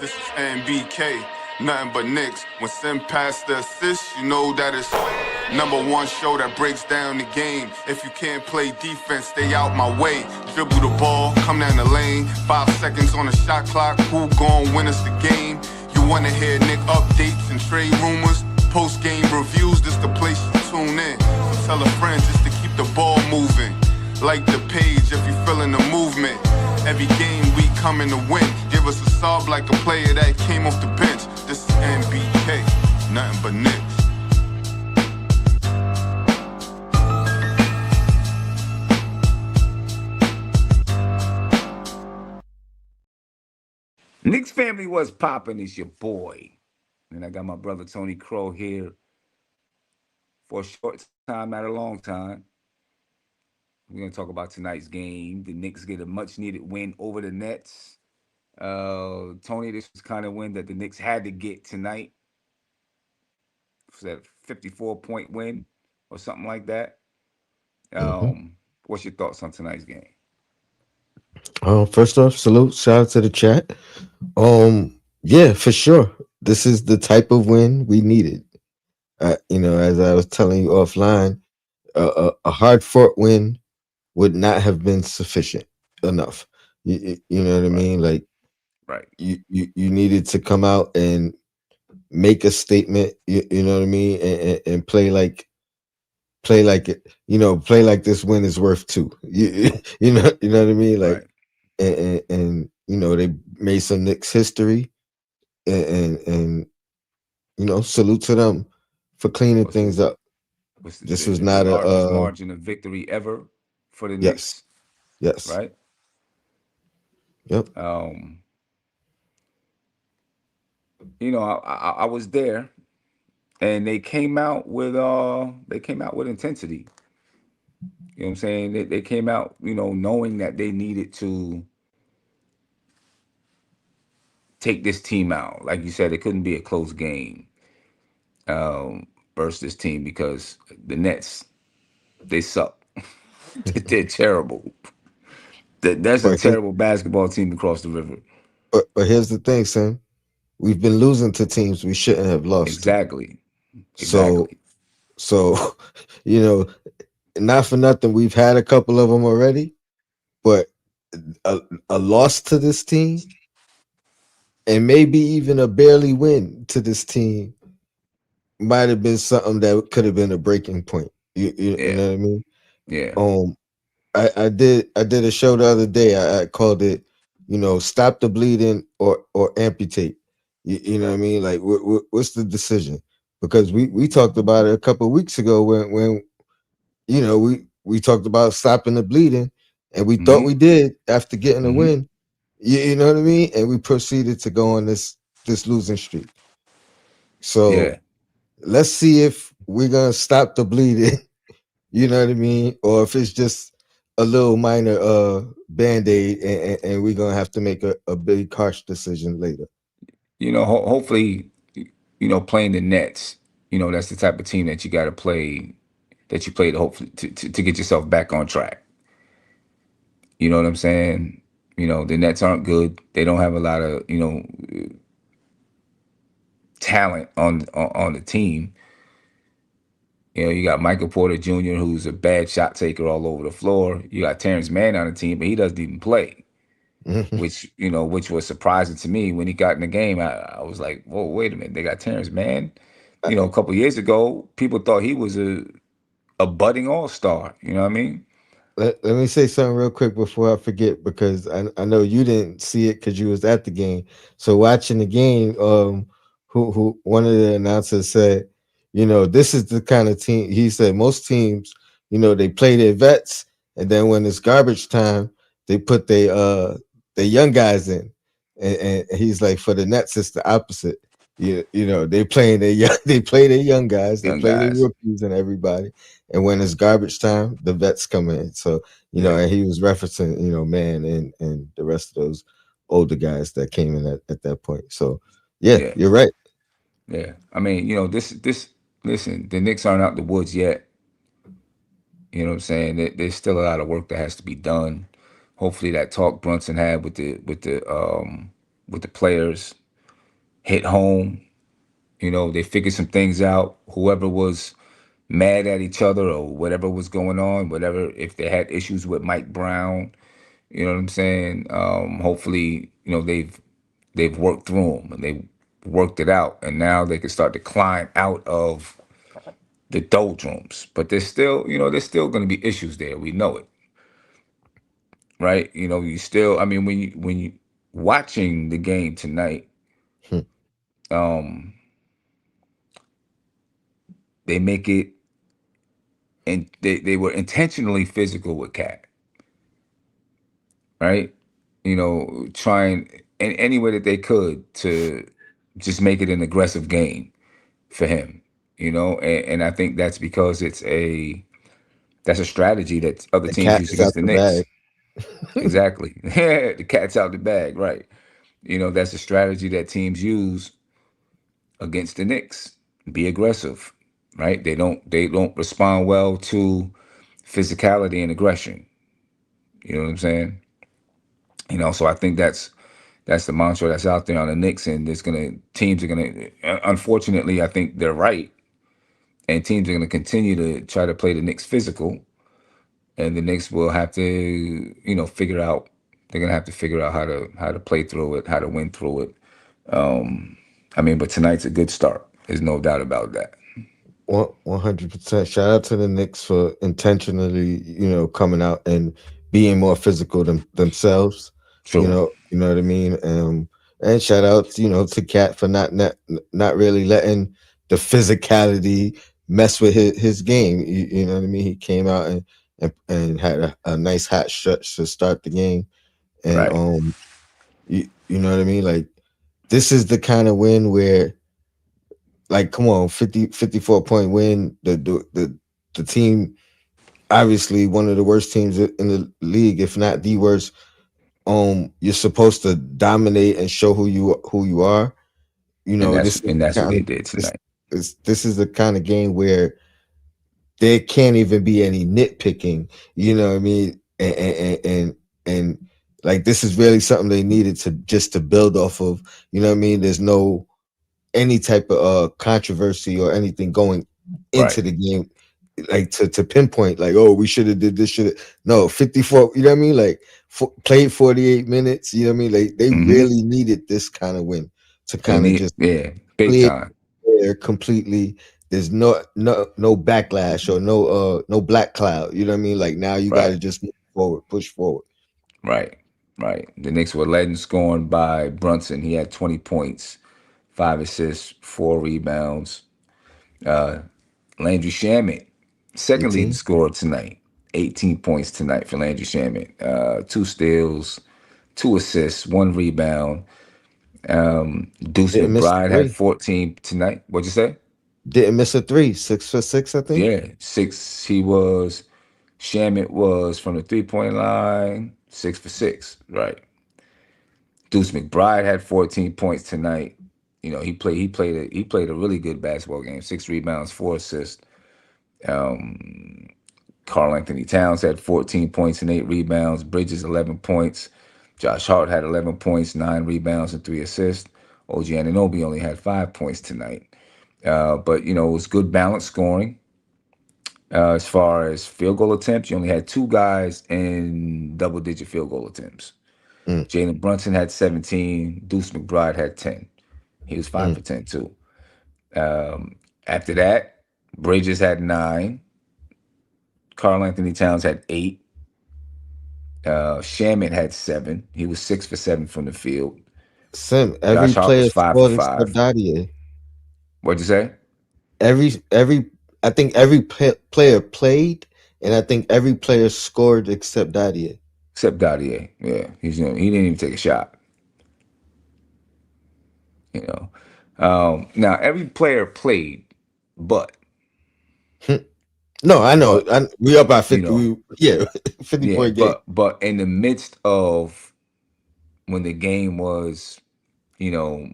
This is NBK, nothing but Knicks. When send past the assist, you know that it's #1 show that breaks down the game. If you can't play defense, stay out my way. Dribble the ball, come down the lane. 5 seconds on the shot clock, who gon' win us the game? You wanna hear Knick updates and trade rumors? Post-game reviews, this the place you tune in. So tell a friend just to keep the ball moving. Like the page if you feeling the movement. Every game we coming to win. Give us a sob like a player that came off the bench. This is NBK, nothing but Knicks. Knicks family, was popping? It's your boy. And I got my brother Tony Crow here for a short time, not a long time. We're going to talk about tonight's game. The Knicks get a much needed win over the Nets. Tony, this was kind of win that the Knicks had to get tonight. Was that a 54-point win or something like that? What's your thoughts on tonight's game? First off, salute, shout out to the chat. Yeah, for sure. This is the type of win we needed. As I was telling you offline, a hard fought win would not have been sufficient enough. You know what I mean? Like, Right. you needed to come out and make a statement. You know what I mean, and play like it. Play like this win is worth two. You know what I mean? Like, Right. and they made some Knicks history, and salute to them for cleaning What's things the up. This was the not a largest margin of victory ever for the yes, Knicks, yes, right? yep. I was there, and they came out with intensity. You know what I'm saying? They came out, knowing that they needed to take this team out. Like you said, it couldn't be a close game versus this team because the Nets, they suck. They're terrible. That's a But here, terrible basketball team across the river. but here's the thing, Sam. We've been losing to teams we shouldn't have lost to. Exactly. So, Exactly. so, you know, not for nothing, we've had a couple of them already, but a, a loss to this team and maybe even a barely win to this team might have been something that could have been a breaking point. You Yeah. know what I mean? Yeah. Um, I did a show the other day. I called it, stop the bleeding or amputate. You know what I Right. mean? Like, what's the decision? Because we talked about it a couple of weeks ago when we talked about stopping the bleeding, and we thought Mm-hmm. we did after getting a Mm-hmm. win. You know what I mean? And we proceeded to go on this losing streak. So Yeah. let's see if we're gonna stop the bleeding. You know what I mean? Or if it's just a little minor band-aid, and we're gonna have to make a big harsh decision later. Hopefully, playing the Nets, that's the type of team that you got to play, that you play to hopefully to get yourself back on track. You know what I'm saying? The Nets aren't good. They don't have a lot of, talent on the team. You got Michael Porter Jr., who's a bad shot taker all over the floor. You got Terrence Mann on the team, but he doesn't even play, Mhm. which was surprising to me when he got in the game. I was like, whoa, wait a minute, they got Terrence Mann. Uh, A couple years ago, people thought he was a budding all star. You know what I mean? let me say something real quick before I forget, because I know you didn't see it because you was at the game. So watching the game, who one of the announcers said, this is the kind of team. He said most teams, they play their vets, and then when it's garbage time, they put their young guys in. And he's like, for the Nets, it's the opposite. They playing their young, they play their young guys, they Young play their guys. rookies and everybody. And when it's garbage time, the vets come in. So, Yeah. and he was referencing, man, and the rest of those older guys that came in at that point. So yeah, Yeah. you're right. Yeah. I mean, this listen, the Knicks aren't out the woods yet. You know what I'm saying? There's still a lot of work that has to be done. Hopefully that talk Brunson had with the players, hit home. They figured some things out. Whoever was mad at each other or whatever was going on, whatever, if they had issues with Mike Brown, you know what I'm saying? Hopefully, they've worked through them and they worked it out, and now they can start to climb out of the doldrums. But there's still going to be issues there. We know it, right? You still. I mean, when you watching the game tonight, Hmm. um, they make it, and they were intentionally physical with Cat, right? Trying in any way that they could to just make it an aggressive game for him. And I think that's because that's a strategy that other The teams cat use is out against the the Knicks. bag. Exactly. The cat's out the bag, right? That's a strategy that teams use against the Knicks. Be aggressive, right? They don't respond well to physicality and aggression. You know what I'm saying? So I think that's the mantra that's out there on the Knicks, and teams are gonna. Unfortunately, I think they're right, and teams are gonna continue to try to play the Knicks physical, and the Knicks will have to, figure out. They're gonna have to figure out how to play through it, how to win through it. I mean, but tonight's a good start. There's no doubt about that. 100%. Shout out to the Knicks for intentionally, coming out and being more physical themselves. True. You know what I mean. And shout out, to Cat for not really letting the physicality mess with his game. You know what I mean. He came out and had a nice hot stretch to start the game, and Right. you know what I mean. Like, this is the kind of win where, like, come on, 54 point win. The team, obviously one of the worst teams in the league, if not the worst. You're supposed to dominate and show who you are. And that's This is and the that's what kind they of did tonight. this is the kind of game where there can't even be any nitpicking. You know what I mean? And like, this is really something they needed to build off of. You know what I mean? There's no any type of controversy or anything going into Right. the game, like to pinpoint, like, oh, we should have did this, should have. No, 54, you know what I mean, like, played 48 minutes, you know what I mean, like, they Mm-hmm. really needed this kind of win to They kind of need, just yeah, big clear time. air completely. There's no backlash or no black cloud, you know what I mean, like, now you got Right. to just move forward, push forward. Right. Right. The Knicks were led in scoring by Brunson. He had 20 points, 5 assists, 4 rebounds. Uh, Landry Shamet, second leading 18. scorer tonight. 18 points tonight for Landry Shamet. 2 steals, 2 assists, 1 rebound. Deuce Didn't miss a McBride had three. 14 tonight. What'd you say? Didn't miss a three. 6 for 6, I think. Yeah, six. Shamet was from the 3-point line, 6 for 6. Right. Deuce McBride had 14 points tonight. He played a really good basketball game. 6 rebounds, 4 assists. Carl Anthony Towns had 14 points and 8 rebounds. Bridges 11 points. Josh Hart had 11 points, 9 rebounds, and 3 assists. OG Anunoby only had 5 points tonight. But it was good balanced scoring. As far as field goal attempts, you only had two guys in double-digit field goal attempts. Mm, Jalen Brunson had 17. Deuce McBride had 10. He was 5 mm. for 10 too. After that, Bridges had 9. Carl Anthony Towns had 8. Shamet had 7. He was 6 for 7 from the field. Sim, every Josh Hart player was five for scored except five. Dadier. What'd you say? Every I think every player played, and I think every player scored except Dadier. Except Gaudier. Yeah, he didn't even take a shot. You know. Now every player played, but No, I know. but We up by you 50. know, Yeah, 50 yeah, point game. but in the midst of when the game was, you know,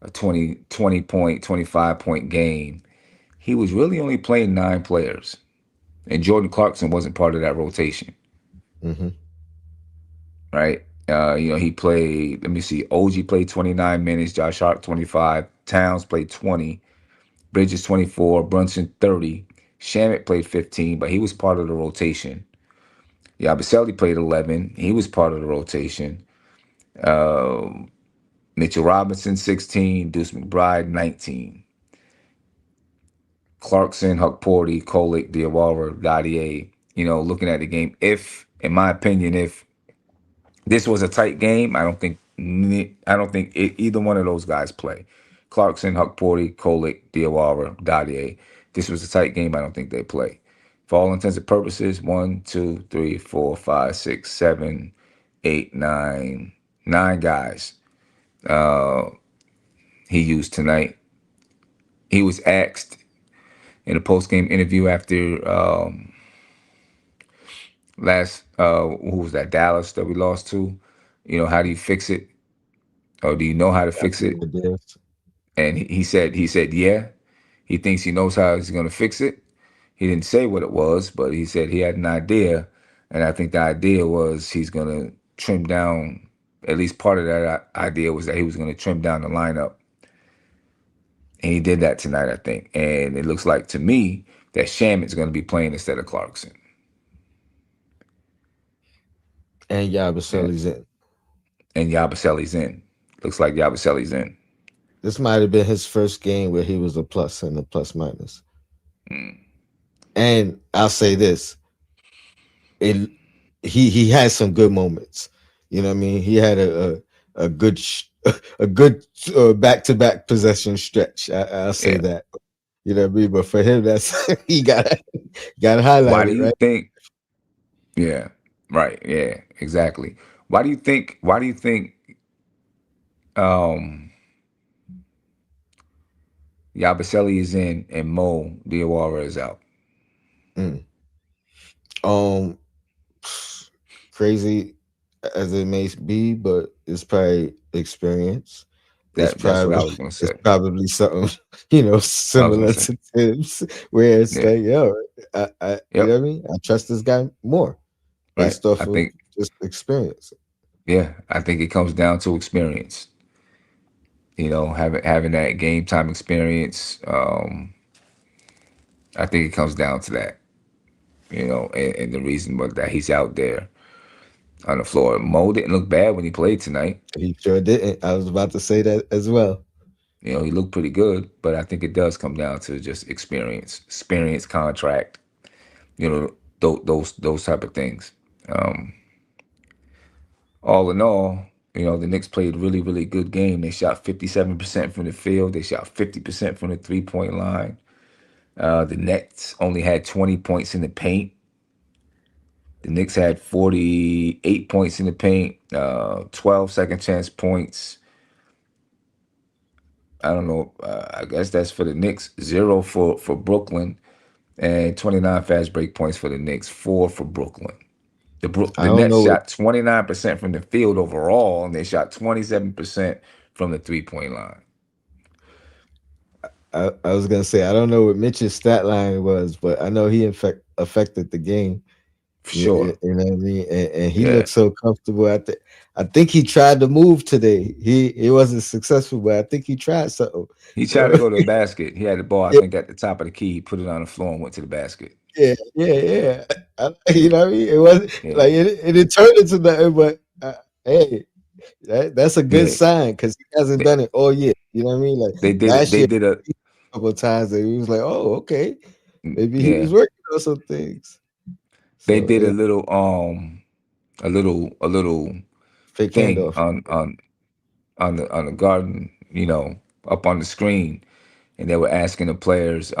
a 20 point, 25 point game, he was really only playing 9 players. And Jordan Clarkson wasn't part of that rotation, Hmm. right? He played. Let me see. OG played 29 minutes. Josh Hart 25. Towns played 20. Bridges 24. Brunson 30. Shamit played 15, but he was part of the rotation. Yabusele played 11. He was part of the rotation. Mitchell Robinson 16. Deuce McBride 19. Clarkson, Huckporty, Kolick, Diawara, Gaudier. Looking at the game, in my opinion, if this was a tight game, I don't think either one of those guys play. Clarkson, Huckporty, Kolick, Diawara, Gaudier. This was a tight game. I don't think they play. For all intents and purposes, 1, 2, 3, 4, 5, 6, 7, 8, 9, 9 guys he used tonight. He was asked in a post game interview after last who was that, Dallas that we lost to. How do you fix it, or do you know how to fix it? Ideas. And he said yeah, he thinks he knows how he's going to fix it. He didn't say what it was, but he said he had an idea, and I think the idea was he's going to trim down. At least part of that idea was that he was going to trim down the lineup, and he did that tonight, I think. And it looks like to me that Shamit's going to be playing instead of Clarkson. And Yeah. Yabusele's in. And Yabusele's in. Looks like Yabusele's in. This might have been his first game where he was a plus and a plus minus. Mm. And I'll say this: it he had some good moments. You know what I mean? He had a good a good back to back possession stretch. I'll say Yeah. that. You know what I mean? But for him, that's he got Why do highlighted, you right? think? Yeah. Right. Yeah. Exactly. Why do you think? Why do you think? Um, Yabusele is in and Mo Diawara is out. Mm. Um, crazy as it may be, but it's probably experience. It's That's what I probably was gonna it's say. probably something I was gonna similar say. to Tibbs, where it's Yeah. like, yo, I you know Yep. what I mean? I trust this guy more Right. based off I of think. just experience. Yeah. I think it comes down to experience. Having that game time experience. I think it comes down to that. And the reason was that he's out there on the floor. Mo didn't look bad when he played tonight. He sure didn't. I was about to say that as well. He looked pretty good, but I think it does come down to just experience, contract. Those type of things. Um, all in all, the Knicks played really, really good game. They shot 57% from the field. They shot 50% from the 3-point line. The Nets only had 20 points in the paint. The Knicks had 48 points in the paint, 12 second chance points. I don't know. I guess that's for the Knicks. 0 for Brooklyn, and 29 fast break points for the Knicks. 4 for Brooklyn. I The don't Nets know what shot 29% from the field overall, and they shot 27% from the 3-point line. I was gonna say. I don't know what Mitch's stat line was, but I know he affected the game. For You sure. know what I mean? And he Yeah. looked so comfortable. I think he tried to move today. He wasn't successful, but I think he tried something. He tried to So go to the basket. He had the ball, I yeah, think, at the top of the key. He put it on the floor and went to the basket. yeah. You Yeah. know what I mean? It was Yeah. like it didn't turn into nothing, but hey, that's a good Yeah. sign because he hasn't They, done it all year. You know what I mean? Like they did it. last They year, did a a couple of times, and he was like, "Oh, okay, maybe he yeah. was working on some things." They So did yeah, a little fake thing handoff. on the garden, up on the screen, and they were asking the players,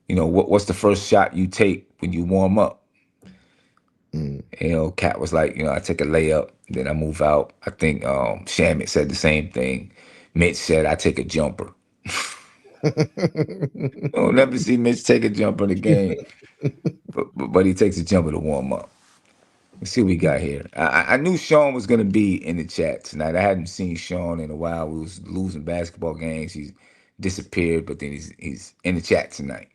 what's the first shot you take when you warm up? Mm. Cat was like, I take a layup, then I move out. I think Shamit said the same thing. Mitch said, I take a jumper. You'll never see Mitch take a jumper in the game, but he takes a jumper to warm up. Let's see what we got here. I knew Sean was gonna be in the chat tonight. I hadn't seen Sean in a while. We was losing basketball games. He's disappeared, but then he's in the chat tonight.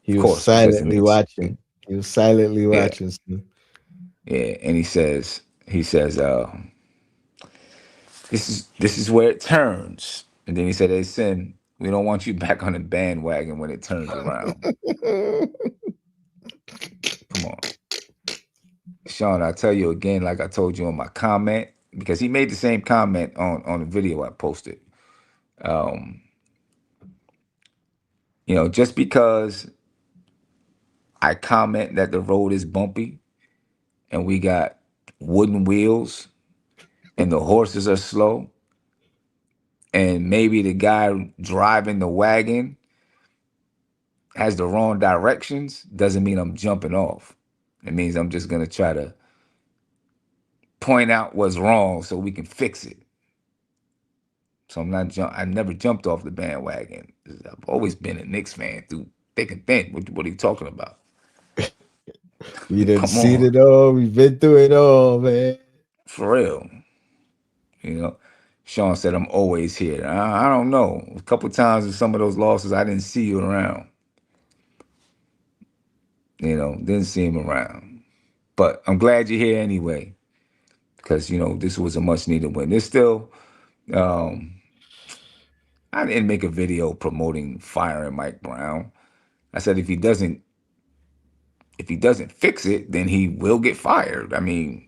He Of was course, because the silently Knicks. watching. He was silently Yeah, watching. So. Yeah, and he says, this is where it turns. And then he said, "Hey, Sin, we don't want you back on the bandwagon when it turns around. Come on, Sean. I tell you again, like I told you on my comment, because he made the same comment on the video I posted. Um, just because I comment that the road is bumpy and we got wooden wheels and the horses are slow, and maybe the guy driving the wagon has the wrong directions, doesn't mean I'm jumping off. It means I'm just gonna try to point out what's wrong so we can fix it. So I never jumped off the bandwagon. I've always been a Knicks fan through thick and thin. What are you talking about? We done Come seen on, it all. We've been through it all, man. for real. You know, Sean said I'm always here. I don't know. A couple times in some of those losses, I didn't see you around. Didn't see him around. But I'm glad you're here anyway, because this was a much needed win. There's still, um, I didn't make a video promoting firing Mike Brown. I said if he doesn't fix it, then he will get fired. I mean,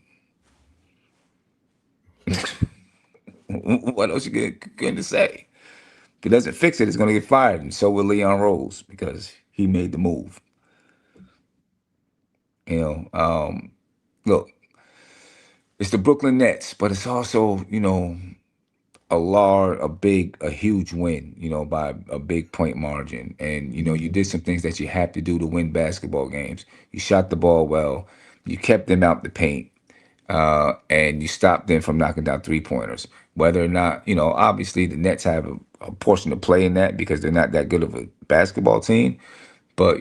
what else going to say? If he doesn't fix it, he's going to get fired, and so will Leon Rose because he made the move. You know, look, it's the Brooklyn Nets, but it's also a huge win, by a big point margin. And, you did some things that you have to do to win basketball games. You shot the ball well, you kept them out the paint, and you stopped them from knocking down 3 pointers. Whether or not, obviously the Nets have a portion to play in that because they're not that good of a basketball team. But,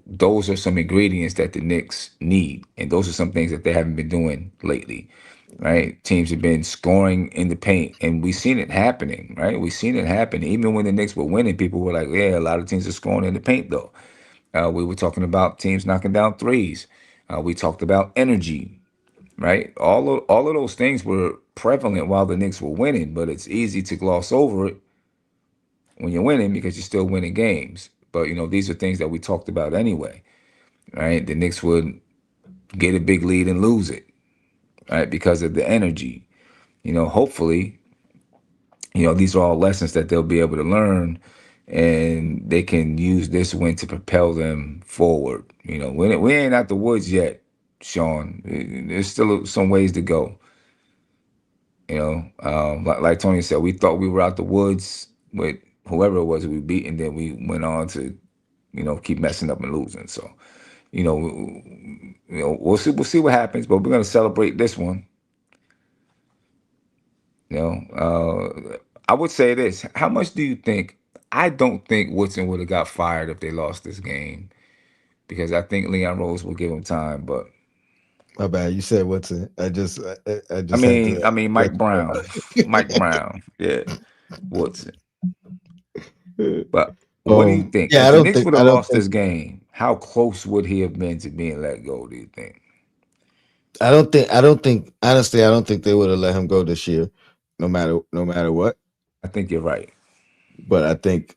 those are some ingredients that the Knicks need. And those are some things that they haven't been doing lately, right? Teams have been scoring in the paint, and we've seen it happening, right? We've seen it happen. Even when the Knicks were winning, people were like, yeah, a lot of teams are scoring in the paint, though. We were talking about teams knocking down threes. We talked about energy, right? All of those things were prevalent while the Knicks were winning, but it's easy to gloss over it when you're winning because you're still winning games. But, these are things that we talked about anyway, right? The Knicks would get a big lead and lose it, right? Because of the energy. Hopefully, these are all lessons that they'll be able to learn, and they can use this win to propel them forward. We ain't out the woods yet, Sean. There's still some ways to go. Like Tony said, we thought we were out the woods with whoever it was we beat, and then we went on to, keep messing up and losing. So, we'll see what happens, but we're gonna celebrate this one. I would say this: how much do you think? I don't think Woodson would have got fired if they lost this game because I think Leon Rose will give him time. But My bad. You said what's it? I I just had mean, to I mean let Mike Brown, Mike Brown, yeah, Woodson. you But know. what do you think? Yeah, If I the don't Knicks think would have I don't lost think this game, how close would he have been to being let go? Do you think? I don't think honestly I don't think they would have let him go this year, no matter what. I think you're right. But I think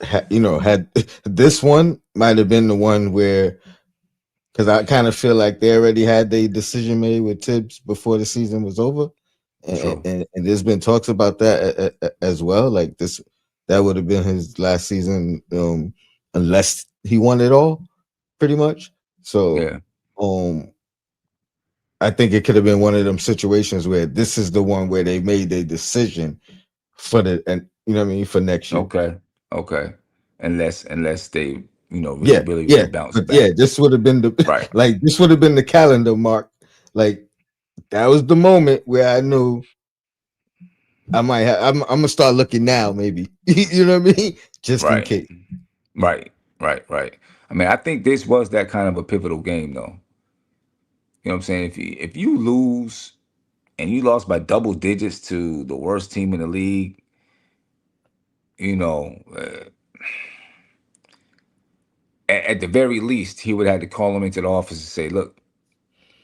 had this one might have been the one where because I kind of feel like they already had their decision made with Tibbs before the season was over, and, True. and there's been talks about that as well. Like this, that would have been his last season, unless he won it all, pretty much. So, Yeah. um, I think it could have been one of them situations where this is the one where they made their decision for the and you know what I mean for next year. Okay. Okay. Unless they, really, Yeah, really, really yeah, bounce but yeah, back. this would have been the Right. like this would have been the calendar mark. Like that was the moment where I knew I might have. I'm gonna start looking now, maybe. You know what I mean? Just in Right. case. Right. Right. Right. I mean, I think this was that kind of a pivotal game, though. You know what I'm saying? If you lose and you lost by double digits to the worst team in the league, you know, at the very least, he would have to call him into the office and say, "Look,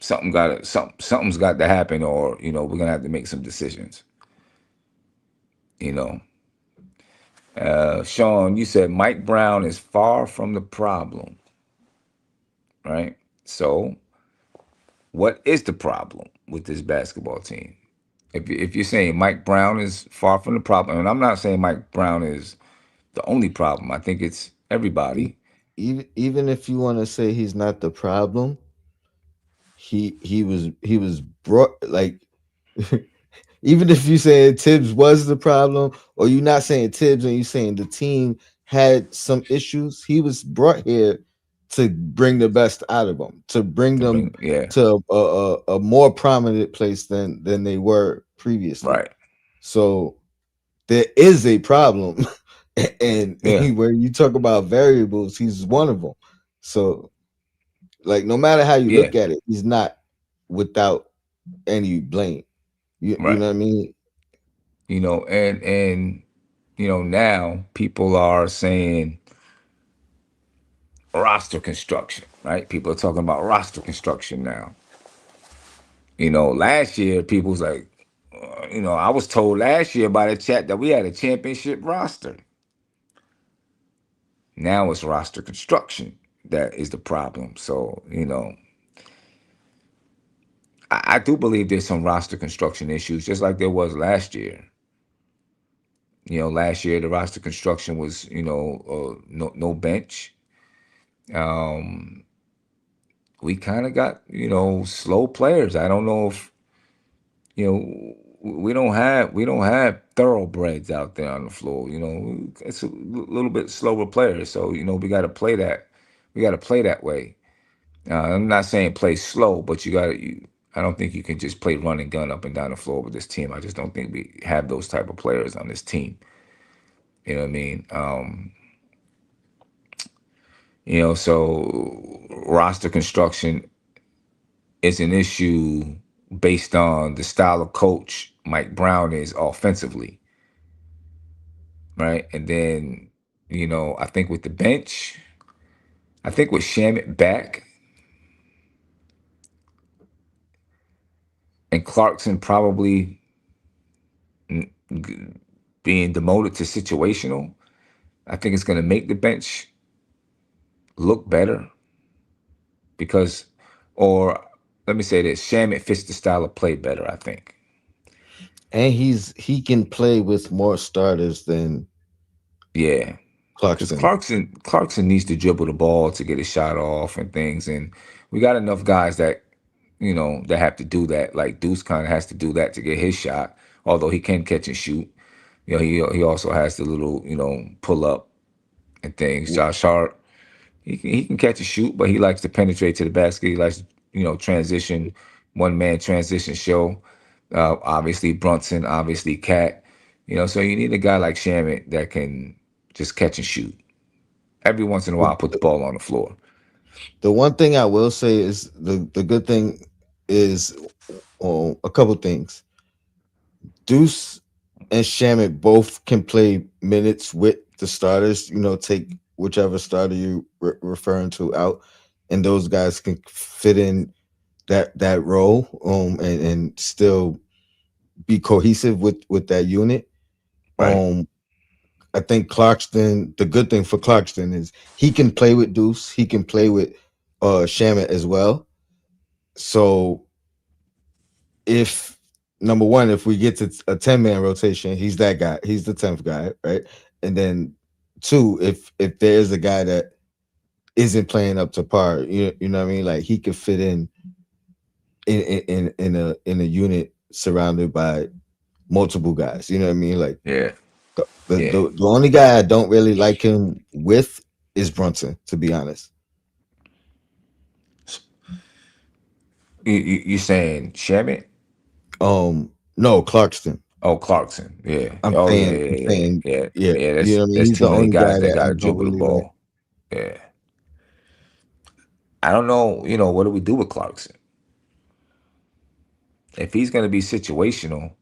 something's got to happen, or we're gonna have to make some decisions. You know, Sean, you said Mike Brown is far from the problem, right? So, what is the problem with this basketball team? If you're saying Mike Brown is far from the problem, and I'm not saying Mike Brown is the only problem. I think it's E- everybody. even if you want to say he's not the problem, he was brought like even if you saying Tibbs was the problem, or you're not saying Tibbs and you saying the team had some issues, he was brought here to bring the best out of them, to bring To them bring, yeah, to a more prominent place than they were previously. right, So there is a problem, and yeah, where you talk about variables, he's one of them. So like no matter how you yeah, look at it, he's not without any blame. You right. know what I mean? And now people are saying roster construction, right? People are talking about roster construction now. Last year people was like, I was told last year by the chat that we had a championship roster. Now it's roster construction that is the problem. So, I do believe there's some roster construction issues, just like there was last year. Last year the roster construction was, no bench. Um, we kind of got, slow players. I don't know if, we don't have thoroughbreds out there on the floor. It's a little bit slower players. So, we got to play that. We got to play that way. I'm not saying play slow, but I don't think you can just play run and gun up and down the floor with this team. I just don't think we have those type of players on this team. You know what I mean? So roster construction is an issue based on the style of coach Mike Brown is offensively, right? And then, I think with the bench, I think with Shamit back and Clarkson probably being demoted to situational, I think it's going to make the bench look better because, or let me say this, Shamit fits the style of play better, I think. And he can play with more starters than Yeah. Because Clarkson. Clarkson needs to dribble the ball to get his shot off and things. And we got enough guys that, that have to do that. Like Deuce kind of has to do that to get his shot, although he can catch and shoot. He also has the little, pull up and things. Josh Hart, he can catch and shoot, but he likes to penetrate to the basket. He likes to, transition, one man transition show. Obviously Brunson, obviously Cat. So you need a guy like Shamit that can just catch and shoot. Every once in a while, put the ball on the floor. The one thing I will say is the good thing is a couple things. Deuce and Shamit both can play minutes with the starters. Take whichever starter you referring to out, and those guys can fit in that role, and still be cohesive with that unit. Right. Um, I think Clarkston. The good thing for Clarkston is he can play with Deuce. He can play with Shamit as well. So if number one, if we get to a 10-man rotation, he's that guy. He's the 10th guy, right? And then two, if there is a guy that isn't playing up to par, you know what I mean? Like he could fit in a unit surrounded by multiple guys. You know what I mean? Like Yeah. the Yeah. the, the only guy I don't really like him with is Brunson, to be honest. You saying Shamit? No, Clarkston. Oh, Clarkson. Yeah. I'm Oh, yeah, saying, yeah, I'm yeah, saying, yeah, yeah, yeah. you That's know what I mean. that's He's too the many only guys guy that that got I to don't dribble the really like. ball. Yeah. I don't know. What do we do with Clarkson? If he's going to be situational,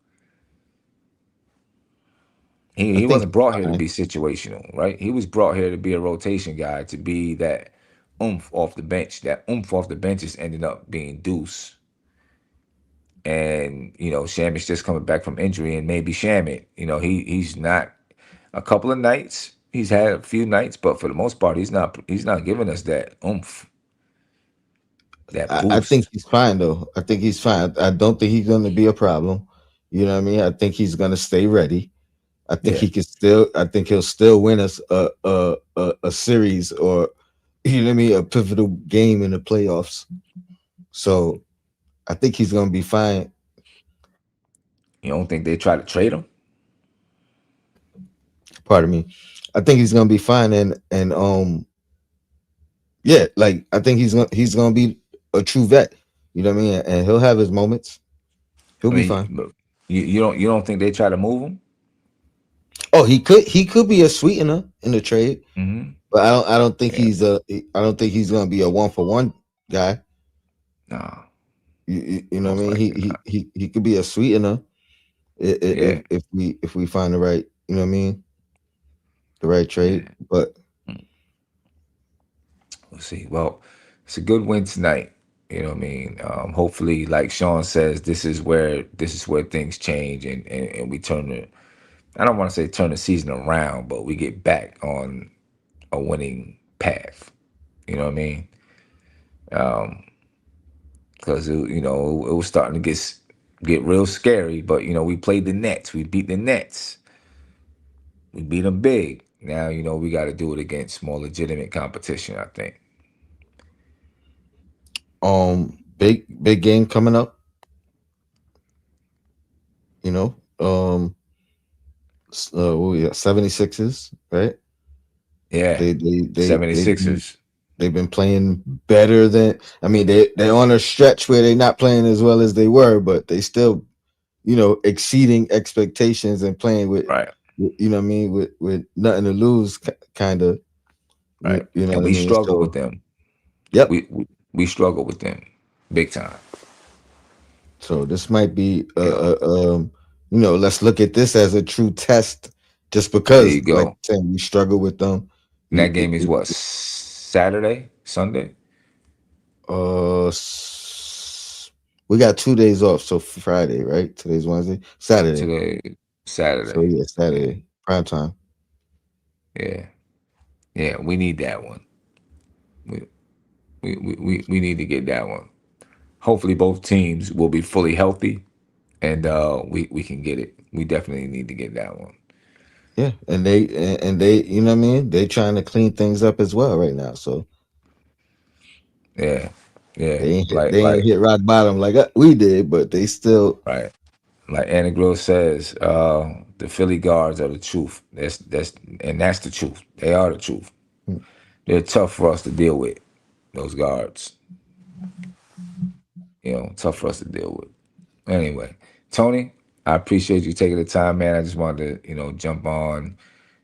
he, I he think wasn't brought he's here to fine. be situational, right? He was brought here to be a rotation guy, to be that oomph off the bench. That oomph off the bench is ended up being Deuce. And, Shamit's just coming back from injury, and maybe Shamit, he's not a couple of nights. He's had a few nights, but for the most part, he's not giving us that oomph, that I think boost. he's fine though. I think he's fine. I don't think he's going to be a problem. You know what I mean? I think he's going to stay ready. I think Yeah. he can still. I think he'll still win us a series, or you know what I mean, a pivotal game in the playoffs. So I think he's going to be fine. You don't think they try to trade him? Pardon me. I think he's going to be fine, and yeah, like I think he's gonna be a true vet. You know what I mean? And he'll have his moments. He'll I be fine. mean, but you don't think they try to move him? Oh, he could be a sweetener in the trade, Mm-hmm. but I don't think Yeah. I don't think he's gonna be a 1-for-1 guy. Nah, You know what I most mean? likely not. He could be a sweetener Yeah. if we find the right, you know what I mean, the right trade. Yeah. But Mm. We'll see. Well, it's a good win tonight. You know what I mean? Hopefully, like Sean says, this is where things change, and we turn the, I don't want to say turn the season around, but we get back on a winning path. You know what I mean? Because it was starting to get real scary. But we played the Nets. We beat the Nets. We beat them big. Now we got to do it against more legitimate competition, I think. big game coming up. You know, what we got 76ers, right? Yeah, They've 76ers. they've been playing better than. I mean, they're on a stretch where they're not playing as well as they were, but they still, exceeding expectations and playing Right, you know what I mean, with nothing to lose, kind of. right. You know And what I we mean. struggle with So, them. yep. We struggle with them, big time. So this might be You know, let's look at this as a true test, just there because, you like go. I'm saying, we struggle with them. And that You- game is what, Saturday, Sunday, we got 2 days off, so Friday, right? Today's Wednesday, Saturday. today, So Saturday. yeah, Yeah, Saturday prime time. yeah, yeah. We need that one. We we need to get that one. Hopefully, both teams will be fully healthy, and we can get it. We definitely need to get that one. Yeah, and they, you know what I mean. They trying to clean things up as well right now, so Yeah, yeah. they ain't hit, Like they ain't like hit rock bottom like we did, but they still. right. Like Anna Grill says, the Philly guards are the truth. That's the truth. They are the truth. They're tough for us to deal with. Those guards, tough for us to deal with. Anyway, Tony, I appreciate you taking the time, man. I just wanted to, jump on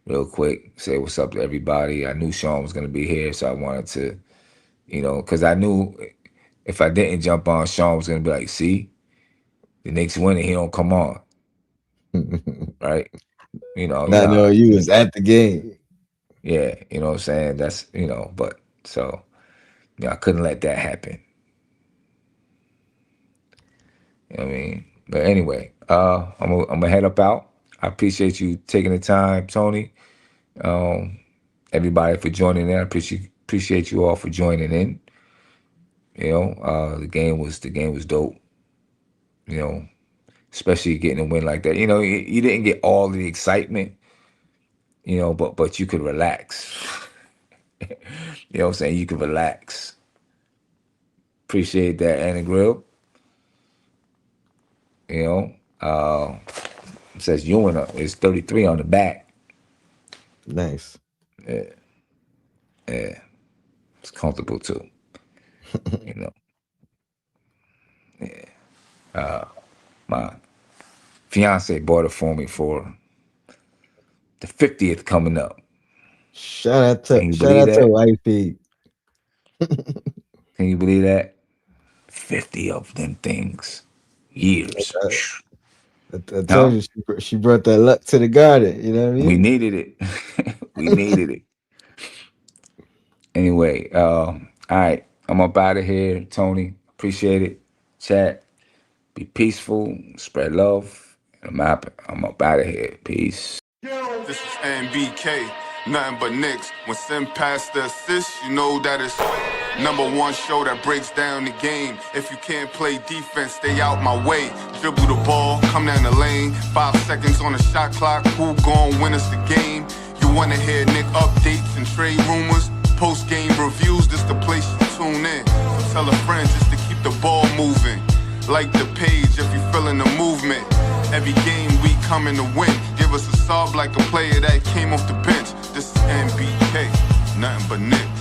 real quick, say what's up to everybody. I knew Sean was gonna be here, so I wanted to, because I knew if I didn't jump on, Sean was gonna be like, "See, the Knicks winning, he don't come on, right?" Not Nah, knowing you was at the game. yeah, you know what I'm saying? That's, but so, I couldn't let that happen. You know what I mean? But anyway, I'm gonna head up out. I appreciate you taking the time, Tony. Um, Everybody for joining in. I appreciate you all for joining in. The game was dope. You know, especially getting a win like that. You didn't get all the excitement. But you could relax. You know what I'm saying? You could relax. Appreciate that, Anna Grill. You know, it says Ewing is 33 on the back. Nice. Yeah, yeah, it's comfortable too. You know, my fiance bought it for me for the 50th coming up. Shout out to Can you shout believe out to that? wifey. Can you believe that? 50 of them things. Years. I told Huh? you she brought that luck to the garden. You know what I We mean? needed it. We needed it. Anyway, all right. I'm up out of here, Tony. Appreciate it. Chat. Be peaceful. Spread love. I'm up out of here. Peace. This is NBK, nothing but Knicks. When Sim passed the assist, you know that it's #1 show that breaks down the game. If you can't play defense, stay out my way. Dribble the ball, come down the lane. 5 seconds on the shot clock, who gon' win us the game? You wanna hear Knick updates and trade rumors? Post-game reviews, this the place you tune in. So tell a friend just to keep the ball moving. Like the page if you feeling the movement. Every game we coming to win. Give us a sub like a player that came off the bench. This is NBK, nothing but Knicks.